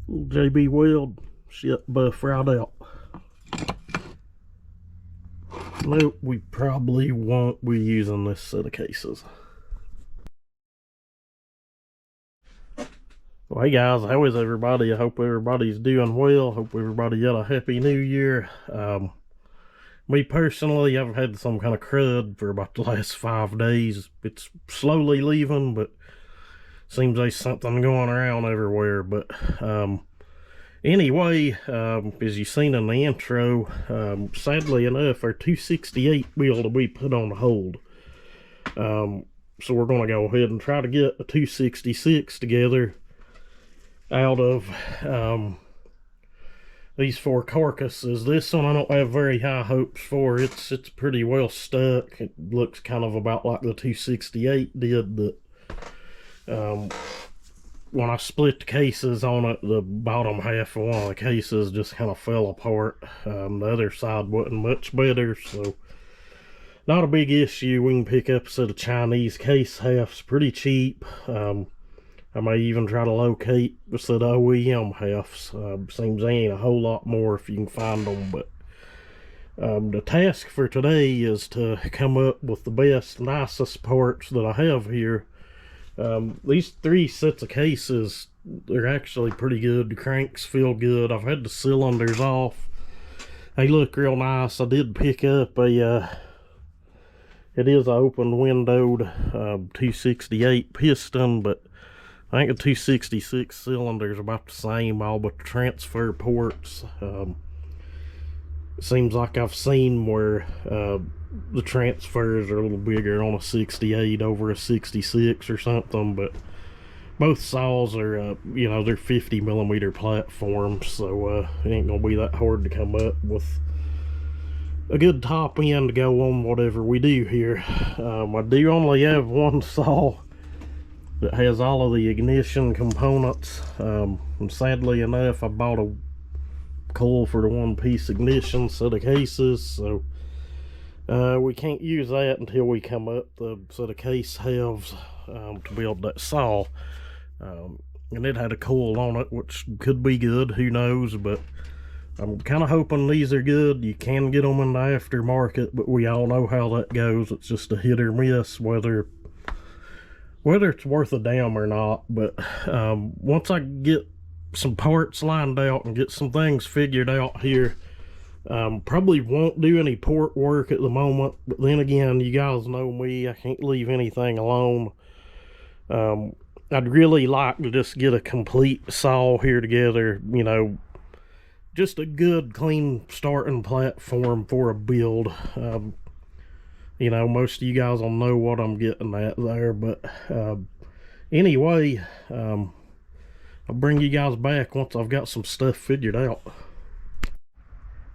JB Weld shit buff right out. Nope, we probably won't be using this set of cases. Well, hey guys, how is everybody? I hope everybody's doing well. Hope everybody got a happy new year. Me personally, I've had some kind of crud for about the last 5 days. It's slowly leaving, but seems there's something going around everywhere. But anyway, as you seen in the intro, sadly enough, our 268 build will be put on hold. So we're going to go ahead and try to get a 266 together out of these 4 carcasses. This one I don't have very high hopes for. It's pretty well stuck. It looks kind of about like the 268 did, but when I split the cases on it, the bottom half of one of the cases just kind of fell apart. The other side wasn't much better, so not a big issue. We can pick up a set of Chinese case halves pretty cheap. I may even try to locate a set of OEM halves. Seems there ain't a whole lot more if you can find them, but the task for today is to come up with the best, nicest parts that I have here. These 3 sets of cases, they're actually pretty good. The cranks feel good. I've had the cylinders off. They look real nice. I did pick up a it is an open windowed 268 piston, but I think the 266 cylinders about the same, all but the transfer ports. It seems like I've seen where the transfers are a little bigger on a 68 over a 66 or something, but both saws are, you know, they're 50mm platforms, so it ain't gonna be that hard to come up with a good top end to go on whatever we do here. I do only have one saw that has all of the ignition components, and sadly enough I bought a coil for the 1-piece ignition set of cases, so we can't use that until we come up the set of case halves to build that saw. And it had a coil on it, which could be good, who knows, but I'm kind of hoping these are good. You can get them in the aftermarket, but we all know how that goes. It's just a hit or miss whether it's worth a damn or not. But once I get some parts lined out and get some things figured out here, probably won't do any port work at the moment, but then again, you guys know me, I can't leave anything alone. I'd really like to just get a complete saw here together, you know, just a good clean starting platform for a build. You know, most of you guys will know what I'm getting at there, but anyway, I'll bring you guys back once I've got some stuff figured out.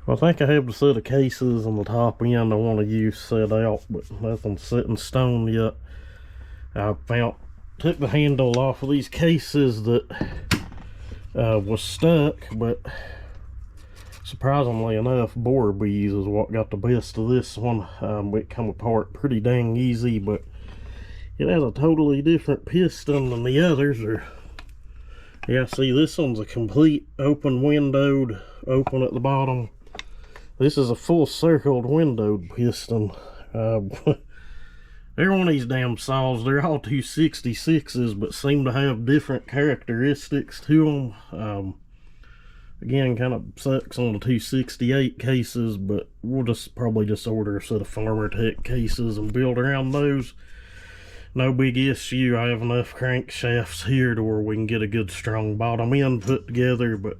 Well, I think I have the set of cases on the top end I want to use set out, but nothing's set in stone yet. I took the handle off of these cases that was stuck, but surprisingly enough, bore bees is what got the best of this one. It come apart pretty dang easy, but it has a totally different piston than the others. Yeah, see, this one's a complete open windowed, open at the bottom. This is a full circled windowed piston. Every one of these damn saws, they're all 266s, but seem to have different characteristics to them. Again, kind of sucks on the 268 cases, but we'll probably just order a set of Farmer Tech cases and build around those. No big issue. I have enough crankshafts here to where we can get a good strong bottom end put together, but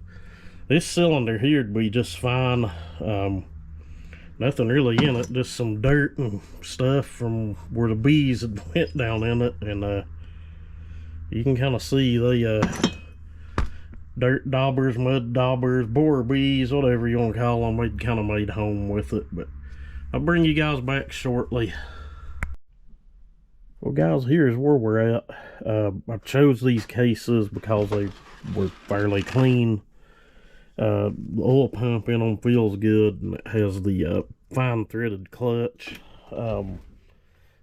this cylinder here would be just fine. Nothing really in it, just some dirt and stuff from where the bees had went down in it, and you can kind of see the dirt daubers, mud daubers, borer bees, whatever you want to call them. We'd kind of made home with it, but I'll bring you guys back shortly. Well guys, here's where we're at. I chose these cases because they were fairly clean. The oil pump in them feels good, and it has the fine threaded clutch.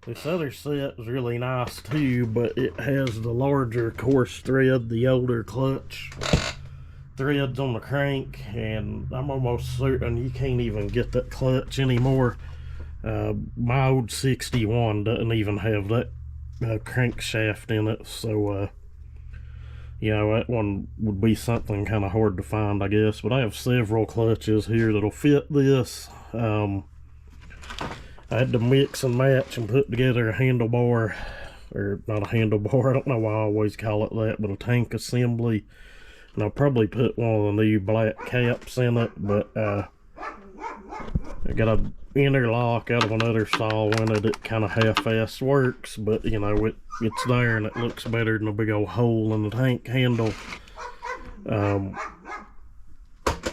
This other set is really nice too, but it has the larger coarse thread, the older clutch. threads on the crank, and I'm almost certain you can't even get that clutch anymore. My old 61 doesn't even have that crankshaft in it, so you know, that one would be something kind of hard to find, I guess. But I have several clutches here that'll fit this. I had to mix and match and put together a handlebar, or not a handlebar, I don't know why I always call it that, but a tank assembly. And I'll probably put one of the new black caps in it, but I got a interlock out of another saw in it. It kind of half-ass works, but you know, it's there and it looks better than a big old hole in the tank handle.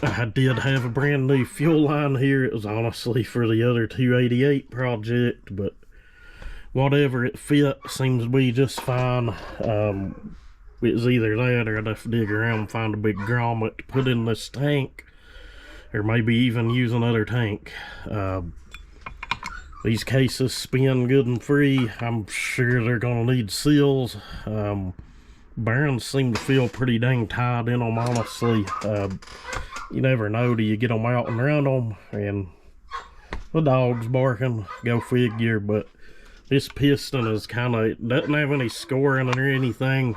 I did have a brand new fuel line here. It was honestly for the other 288 project, but whatever, it fit, seems to be just fine. It was either that or I'd have to dig around and find a big grommet to put in this tank, or maybe even use another tank. These cases spin good and free. I'm sure they're gonna need seals. Bearings seem to feel pretty dang tied in them, honestly. You never know till you get them out and run them, and the dog's barking, go figure. But this piston is doesn't have any scoring or anything.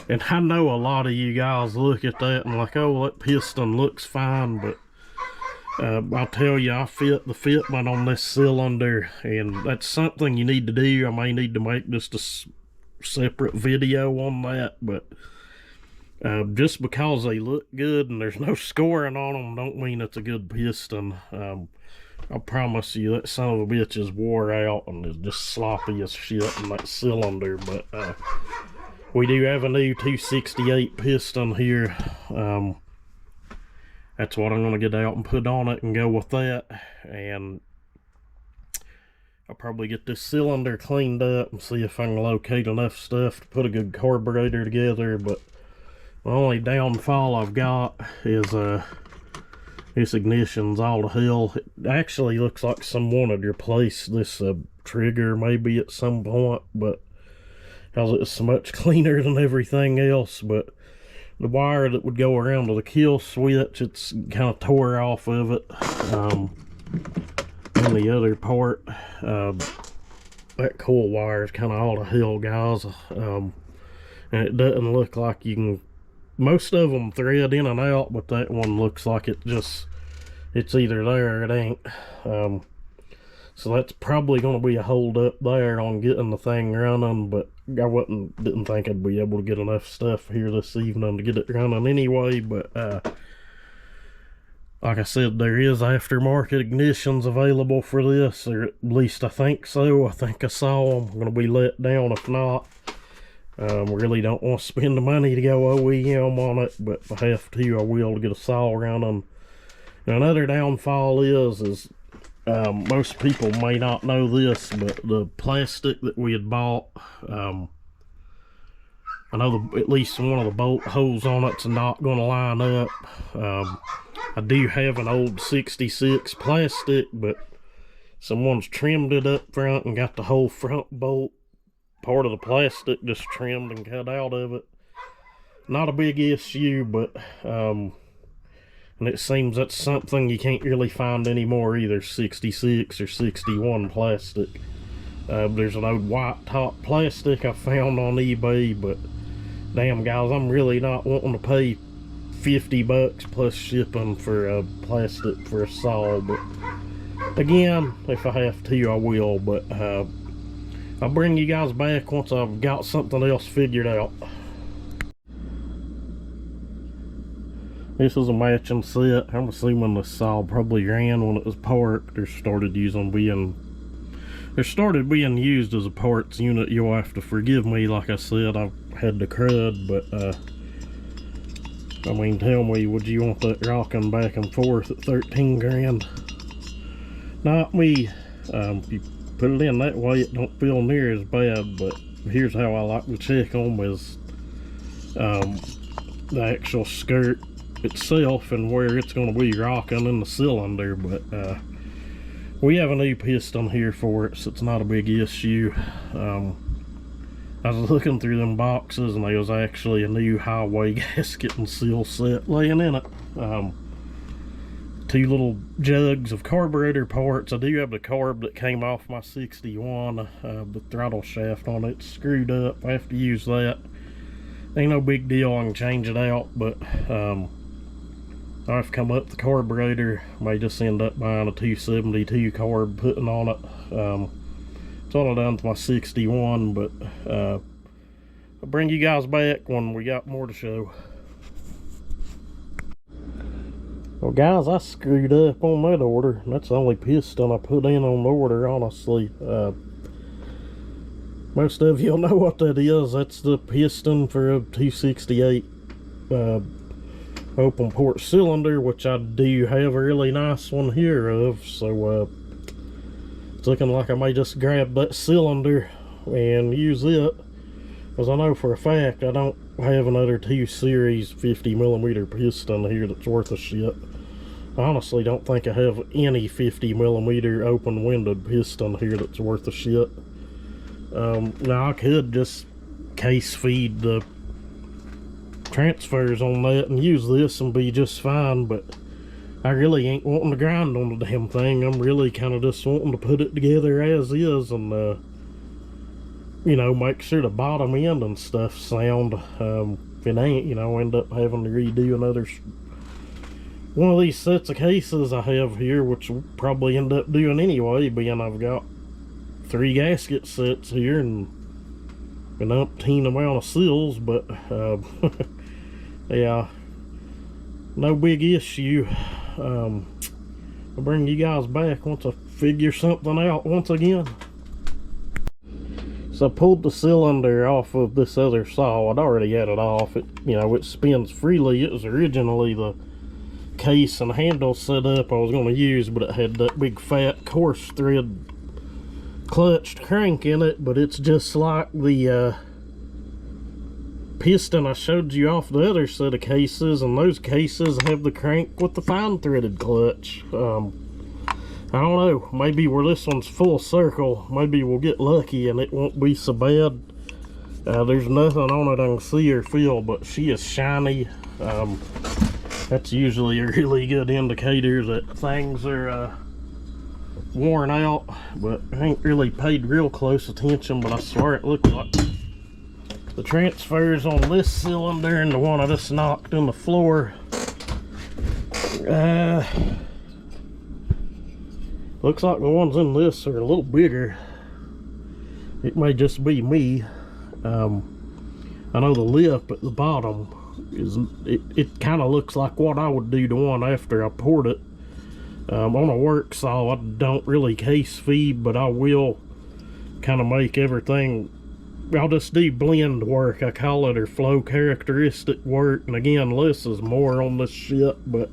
And I know a lot of you guys look at that and like, oh, well, that piston looks fine, but I'll tell you, I fit the fitment on this cylinder, and that's something you need to do. I may need to make just a separate video on that, but just because they look good and there's no scoring on them don't mean it's a good piston. I promise you that son of a bitch is wore out and is just sloppy as shit in that cylinder. But we do have a new 268 piston here. That's what I'm going to get out and put on it and go with that. And I'll probably get this cylinder cleaned up and see if I can locate enough stuff to put a good carburetor together. But the only downfall I've got is this ignition's all to hell. It actually looks like someone had replaced this trigger maybe at some point, but because it's so much cleaner than everything else. But the wire that would go around to the kill switch, it's kind of tore off of it. And the other part, that coil wire is kind of all to hell, guys. And it doesn't look like you can, most of them thread in and out, but that one looks like it's either there or it ain't. So that's probably going to be a hold up there on getting the thing running, but I didn't think I'd be able to get enough stuff here this evening to get it running anyway. But like I said, there is aftermarket ignitions available for this, or at least I think so. I think I saw them. I'm going to be let down if not. Really don't want to spend the money to go OEM on it, but if I have to, I will, to get a saw running. Now, another downfall is most people may not know this, but the plastic that we had bought, I know at least one of the bolt holes on it's not going to line up. I do have an old 66 plastic, but someone's trimmed it up front and got the whole front bolt, part of the plastic, just trimmed and cut out of it. Not a big issue, but and it seems that's something you can't really find anymore either, 66 or 61 plastic. There's an old white top plastic I found on eBay, but damn guys, I'm really not wanting to pay 50 bucks plus shipping for plastic for a saw. But again, if I have to, I will. But I'll bring you guys back once I've got something else figured out. This is a matching set. I'm assuming the saw probably ran when it was parked, or started being used as a parts unit. You'll have to forgive me, like I said, I've had the crud, but I mean, tell me, would you want that rocking back and forth at 13 grand? Not me. If you put it in that way, it don't feel near as bad, but here's how I like to check them is the actual skirt itself and where it's going to be rocking in the cylinder. But we have a new piston here for it, so it's not a big issue. I I was looking through them boxes and there was actually a new highway gasket and seal set laying in it. Two little jugs of carburetor parts. I do have the carb that came off my 61. The throttle shaft on it's screwed up. I have to use that. Ain't no big deal, I can change it out, but I have to come up the carburetor. May just end up buying a 272 carb, putting on it. That's all I've done with my 61, but I'll bring you guys back when we got more to show. Well guys, I screwed up on that order. That's the only piston I put in on the order, honestly. Most of you'll know what that is. That's the piston for a 268 open port cylinder, which I do have a really nice one here of. So it's looking like I may just grab that cylinder and use it, because I know for a fact I don't have another 2 series 50mm piston here that's worth a shit. I honestly don't think I have any 50mm open winded piston here that's worth a shit. Now I could just case feed the transfers on that and use this and be just fine, but I really ain't wanting to grind on the damn thing. I'm really kind of just wanting to put it together as is and you know, make sure the bottom end and stuff sound. If it ain't, you know, end up having to redo another one of these sets of cases I have here, which will probably end up doing anyway, being I've got 3 gasket sets here and an umpteen amount of seals. But yeah, no big issue. I'll bring you guys back once I figure something out once again. So I pulled the cylinder off of this other saw. I'd already had it off. It, you know, it spins freely. It was originally the case and handle setup I was going to use, but it had that big fat coarse thread clutched crank in it. But it's just like the piston I showed you off the other set of cases, and those cases have the crank with the fine threaded clutch. I don't know, maybe where this one's full circle, maybe we'll get lucky and it won't be so bad. There's nothing on it I can see or feel, but she is shiny. That's usually a really good indicator that things are worn out, but I ain't really paid real close attention. But I swear it looks like the transfers on this cylinder and the one I just knocked on the floor, looks like the ones in this are a little bigger. It may just be me. I know the lip at the bottom is, it kind of looks like what I would do to one after I poured it. On a work saw, I don't really case feed, but I will kind of make everything, I'll just do blend work, I call it, or flow characteristic work. And again, less is more on this shit, but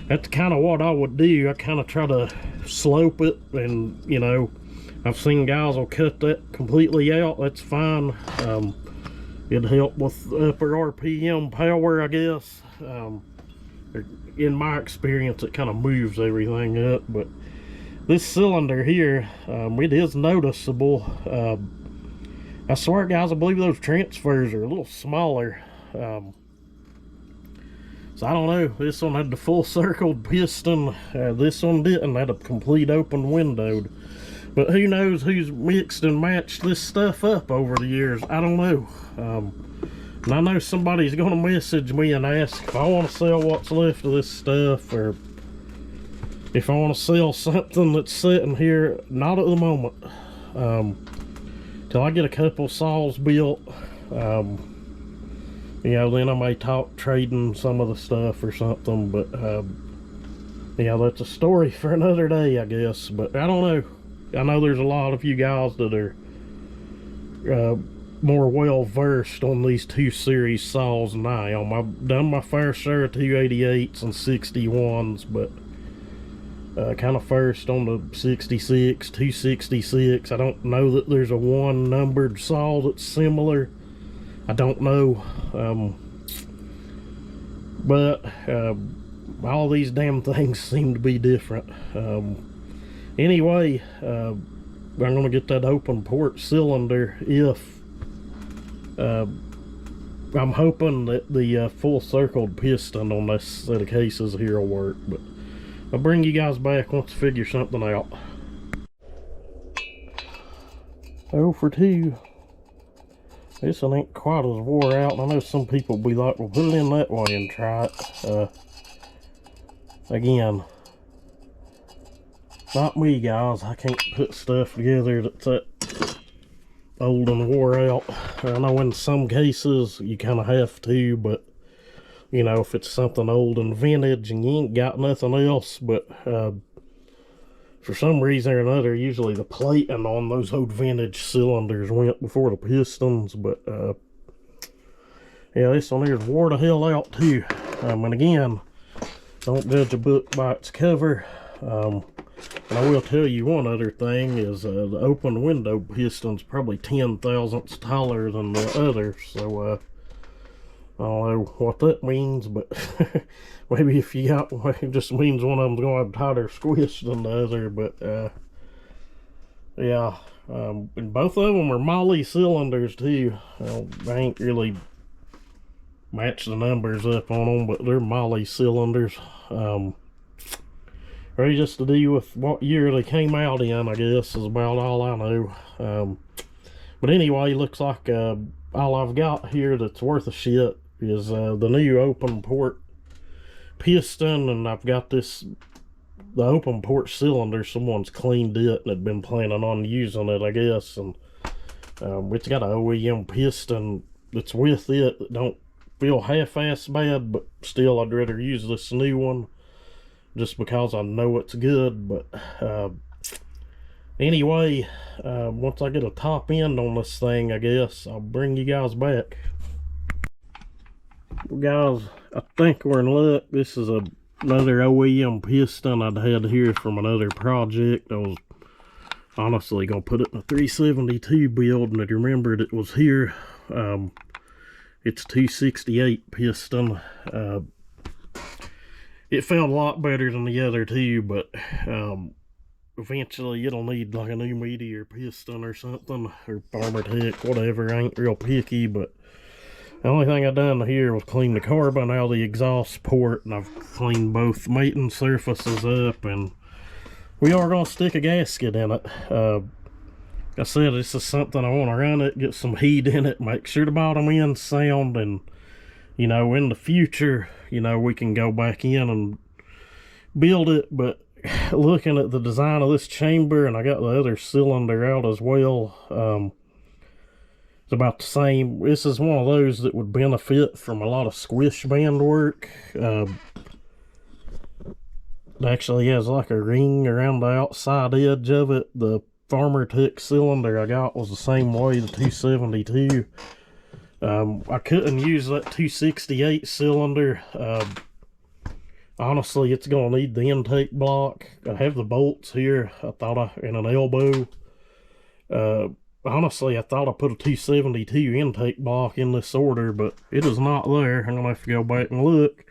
that's kind of what I would do. I kind of try to slope it, and you know, I've seen guys will cut that completely out. That's fine. It'd help with upper RPM power, I guess. In my experience, it kind of moves everything up. But this cylinder here, it is noticeable. I swear, guys, I believe those transfers are a little smaller. So I don't know, this one had the full circled piston, this one didn't, had a complete open windowed. But who knows who's mixed and matched this stuff up over the years, I don't know. And I know somebody's gonna message me and ask if I want to sell what's left of this stuff, or if I want to sell something that's sitting here. Not at the moment. Till I get a couple saws built. You know, then I may talk trading some of the stuff or something, but yeah, that's a story for another day, I guess. But I don't know. I know there's a lot of you guys that are more well versed on these 2 series saws than I am. I've done my fair share of 288s and 61s, but kind of first on the 66, 266. I don't know that there's a 1 numbered saw that's similar. I don't know, but all these damn things seem to be different. Anyway, I'm gonna get that open port cylinder if I'm hoping that the full circled piston on this set of cases here will work, but I'll bring you guys back once I figure something out. 0 for 2. This one ain't quite as wore out. I know some people be like, well, put it in that way and try it. Again, not me, guys. I can't put stuff together that's that old and wore out. I know in some cases you kind of have to, but you know, if it's something old and vintage and you ain't got nothing else, but for some reason or another, usually the plating on those old vintage cylinders went before the pistons. But yeah, this one here is wore the hell out too. And again, don't judge a book by its cover. And I will tell you one other thing is the open window piston's probably 10 thousandths taller than the other. So I don't know what that means, but maybe if you got one, it just means one of them's going to have tighter squish than the other. But yeah, and both of them are Molly cylinders too. I ain't really matched the numbers up on them, but they're Molly cylinders. Ready just to do with what year they came out in, I guess, is about all I know. But anyway, looks like all I've got here that's worth a shit is the new open port piston, and I've got the open port cylinder. Someone's cleaned it and had been planning on using it, I guess, and it's got an OEM piston that's with it that don't feel half-ass bad, but still I'd rather use this new one just because I know it's good. But anyway, once I get a top end on this thing, I guess I'll bring you guys back. Guys, I think we're in luck. This is another OEM piston I'd had here from another project. I was honestly gonna put it in a 372 build, and I remembered it was here. It's 268 piston. It felt a lot better than the other two, but eventually it'll need like a new Meteor piston or something, or Farmer Tech, whatever. I ain't real picky, but the only thing I done here was clean the carbon out of the exhaust port, and I've cleaned both mating surfaces up, and we are going to stick a gasket in it. Like I said, this is something I want to run it, get some heat in it, make sure the bottom end's sound, and you know, in the future, you know, we can go back in and build it. But looking at the design of this chamber, and I got the other cylinder out as well, it's about the same. This is one of those that would benefit from a lot of squish band work. It actually has like a ring around the outside edge of it. The Farmer Tech cylinder I got was the same way, the 272. I couldn't use that 268 cylinder. Honestly, it's gonna need the intake block. I have the bolts here. I thought in an elbow. Honestly, I thought I put a 272 intake block in this order, but it is not there. I'm gonna have to go back and look,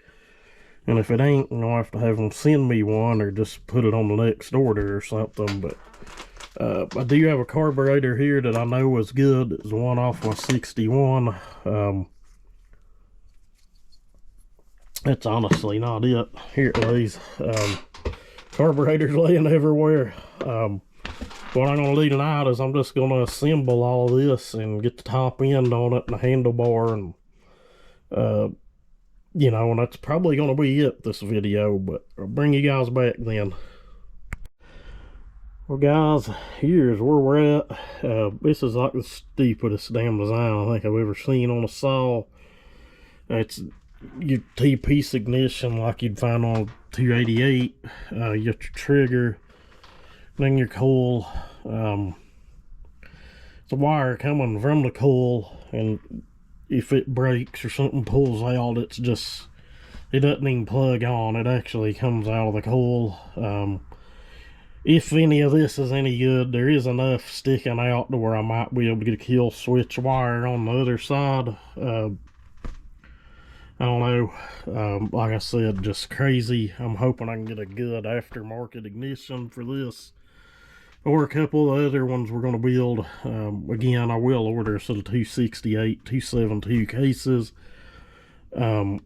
and if it ain't, I'm gonna have to have them send me one, or just put it on the next order or something. But I do have a carburetor here that I know is good. It's one off my 61. It's honestly not it. Here it lays. Carburetor's laying everywhere. What I'm going to do tonight is I'm just going to assemble all of this and get the top end on it and the handlebar, and you know, and that's probably going to be it this video, but I'll bring you guys back then. Well guys, here's where we're at. This is like the stupidest damn design I think I've ever seen on a saw. It's your T-piece ignition like you'd find on a 288. You got your trigger, then your coil. It's a wire coming from the coil, and if it breaks or something pulls out, it doesn't even plug on. It actually comes out of the coil. If any of this is any good, there is enough sticking out to where I might be able to get a kill switch wire on the other side. I don't know. Like I said, just crazy. I'm hoping I can get a good aftermarket ignition for this. or a couple of the other ones we're going to build. Again, I will order a set of 268, 272 cases. And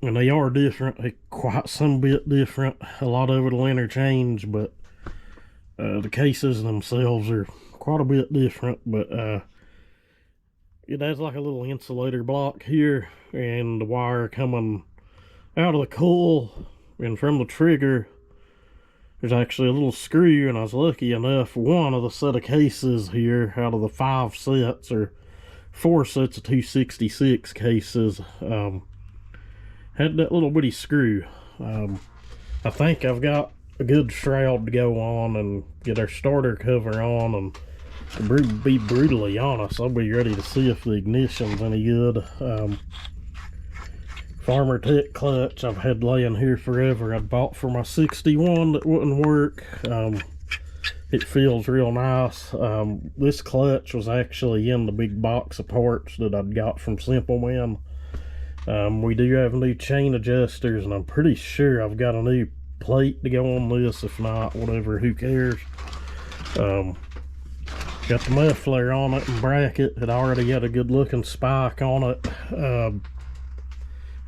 they are different. They're quite some bit different. A lot of it will interchange, but the cases themselves are quite a bit different. But it has like a little insulator block here, and the wire coming out of the coil and from the trigger, there's actually a little screw, and I was lucky enough, one of the set of cases here out of the 5 sets, or 4 sets of 266 cases, had that little bitty screw. I think I've got a good shroud to go on and get our starter cover on, and to be brutally honest, I'll be ready to see if the ignition's any good. Farmer Tech clutch I've had laying here forever. I bought for my 61 that wouldn't work. It feels real nice. This clutch was actually in the big box of parts that I'd got from Simple Man. We do have new chain adjusters, and I'm pretty sure I've got a new plate to go on this. If not, whatever, who cares. Got the muffler on it and bracket. It already had a good looking spike on it.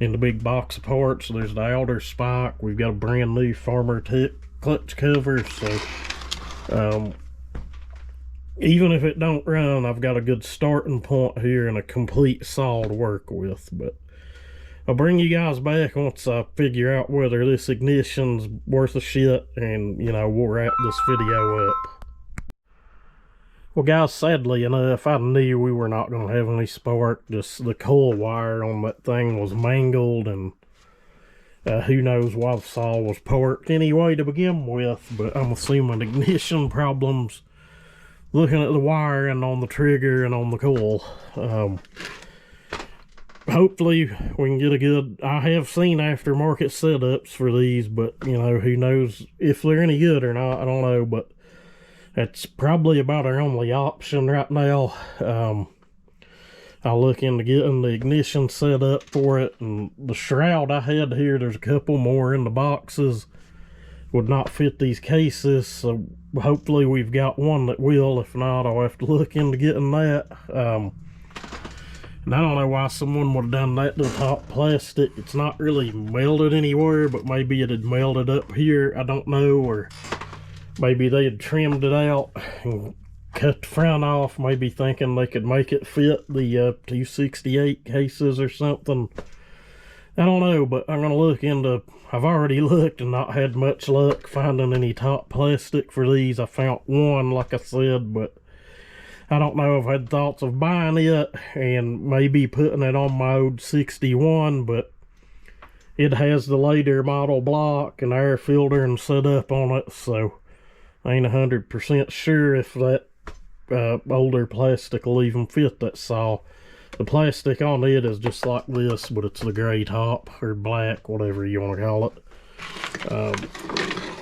In the big box of parts, there's the outer spike. We've got a brand new Farmer Tech clutch cover, so even if it don't run, I've got a good starting point here and a complete saw to work with. But I'll bring you guys back once I figure out whether this ignition's worth of shit, and you know, we'll wrap this video up. Well guys, sadly enough, I knew we were not going to have any spark. Just the coil wire on that thing was mangled, and who knows why the saw was parked anyway to begin with. But I'm assuming ignition problems, looking at the wiring on the trigger and on the coil. Hopefully we can get a good... I have seen aftermarket setups for these, but you know, who knows if they're any good or not, I don't know. But that's probably about our only option right now. I'll look into getting the ignition set up for it, and the shroud I had here, there's a couple more in the boxes, would not fit these cases, so hopefully we've got one that will. If not, I'll have to look into getting that. And I don't know why someone would have done that to the top plastic. It's not really melted anywhere, but maybe it had melted up here, I don't know, or maybe they had trimmed it out and cut the front off, maybe thinking they could make it fit the 268 cases or something. I don't know, but I'm gonna look into... I've already looked and not had much luck finding any top plastic for these. I found one, like I said, but I don't know. I've had thoughts of buying it and maybe putting it on my old 61, but it has the later model block and air filter and set up on it, so I ain't 100% sure if that older plastic will even fit that saw. The plastic on it is just like this, but it's the gray top, or black, whatever you want to call it.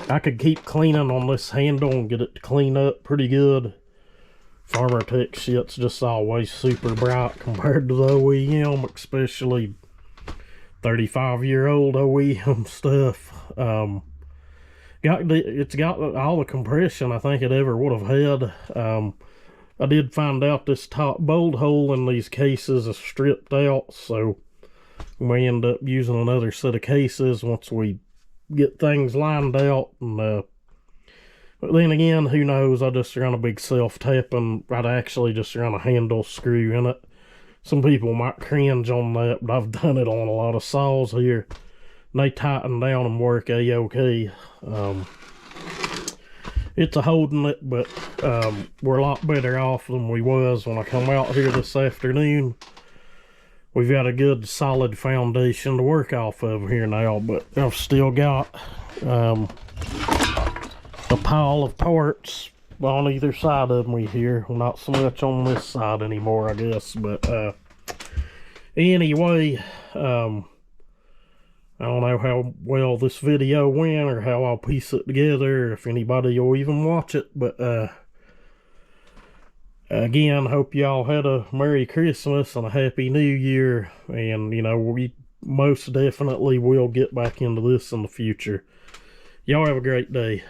I could keep cleaning on this handle and get it to clean up pretty good. Farmer Tech shit's just always super bright compared to the OEM, especially 35-year-old OEM stuff. It's got all the compression I think it ever would have had. I did find out this top bolt hole in these cases is stripped out, so we may end up using another set of cases once we get things lined out. And but then again, who knows? I just run a big self-tapping. I'd actually just run a handle screw in it. Some people might cringe on that, but I've done it on a lot of saws here. They tighten down and work a-okay. It's a holding it, but we're a lot better off than we was when I come out here this afternoon. We've got a good solid foundation to work off of here now, but I've still got a pile of parts on either side of me here. Not so much on this side anymore, I guess, but anyway, I don't know how well this video went or how I'll piece it together, if anybody will even watch it, but again, hope y'all had a Merry Christmas and a Happy New Year, and you know, we most definitely will get back into this in the future. Y'all have a great day.